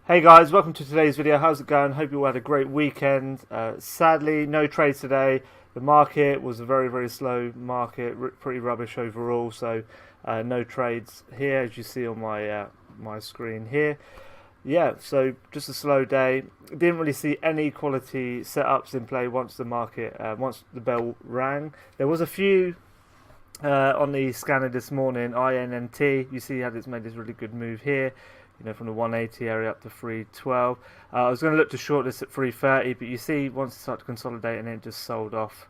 Hey guys, welcome to today's video. How's it going? Hope you all had a great weekend. Sadly, no trades today. The market was a very slow market, pretty rubbish overall. So no trades here, as you see on my screen here. Yeah, so just a slow day. Didn't really see any quality setups in play once the bell rang. There was a few on the scanner this morning, INNT. You see how it's made this really good move here. From the 180 area up to 312. I was going to look to short this at 330, but you see once it started consolidating, it just sold off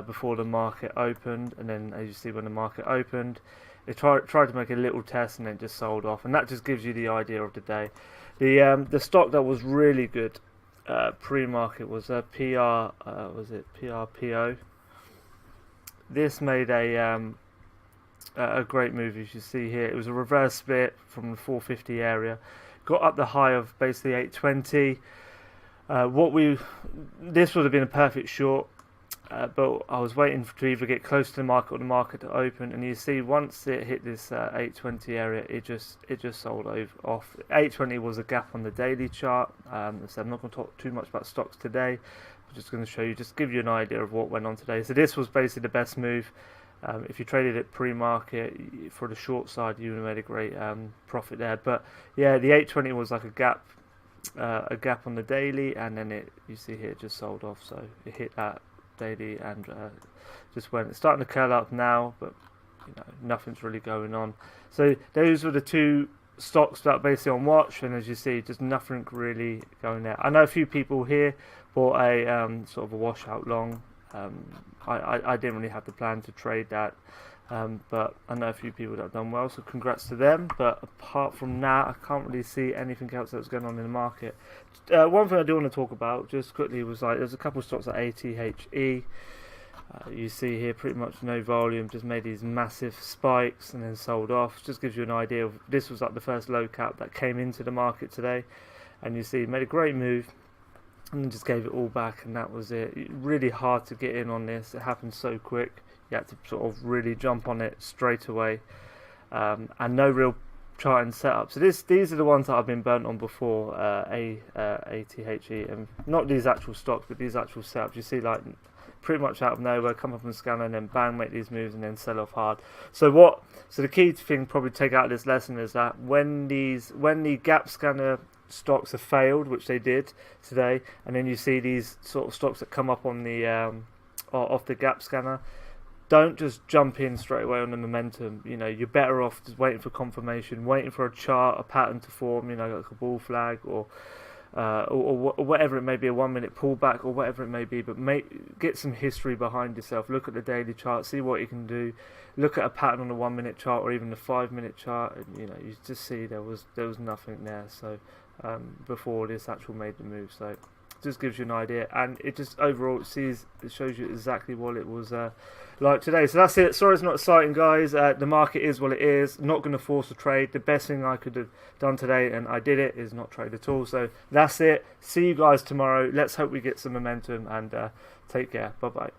before the market opened. And then, as you see, when the market opened, it tried to make a little test and then just sold off. And that just gives you the idea of the day. The stock that was really good pre-market was PRPO. This made a great move, as you see here. It was a reverse split from the 450 area, got up the high of basically 820. This would have been a perfect short, but I was waiting to either get close to the market or the market to open, and you see once it hit this 820 area, it just sold off. 820 was a gap on the daily chart. So I'm not going to talk too much about stocks today. I'm just going to show you, just give you an idea of what went on today. So this was basically the best move. If you traded it pre-market for the short side, you would have made a great profit there. But yeah, the 820 was like a gap on the daily, and then you see here it just sold off. So it hit that daily and just went. It's starting to curl up now, but nothing's really going on. So those were the two stocks that are basically on watch, and as you see, just nothing really going there. I know a few people here bought a sort of a washout long. I didn't really have the plan to trade that, but I know a few people that have done well, so congrats to them. But apart from that, I can't really see anything else that's going on in the market. One thing I do want to talk about just quickly was there's a couple of stocks like ATHE. You see here pretty much no volume, just made these massive spikes and then sold off. Just gives you an idea of, this was like the first low cap that came into the market today, and you see it made a great move and then just gave it all back, and that was it. Really hard to get in on this. It happened so quick. You had to sort of really jump on it straight away, and no real charting setup. So these are the ones that I've been burnt on before, ATHE, and not these actual stocks, but these actual setups. You see, like, pretty much out of nowhere, come up on the scanner and then bang, make these moves and then sell off hard. So the key thing probably to take out of this lesson is that when the gap scanner stocks have failed, which they did today, and then you see these sort of stocks that come up on the off the gap scanner, don't just jump in straight away on the momentum. You're better off just waiting for confirmation, waiting for a chart, a pattern to form, like a bull flag or whatever it may be, a 1 minute pullback or whatever it may be, but get some history behind yourself. Look at the daily chart, see what you can do, look at a pattern on the 1 minute chart or even the 5 minute chart, and you just see there was nothing there. So before this actual made the move, so it just gives you an idea, and it just overall it shows you exactly what it was like today. So that's it. Sorry it's not exciting, guys. The market is what it is. Not going to force a trade. The best thing I could have done today, and I did it, is not trade at all. So that's it. See you guys tomorrow. Let's hope we get some momentum, and take care. Bye bye.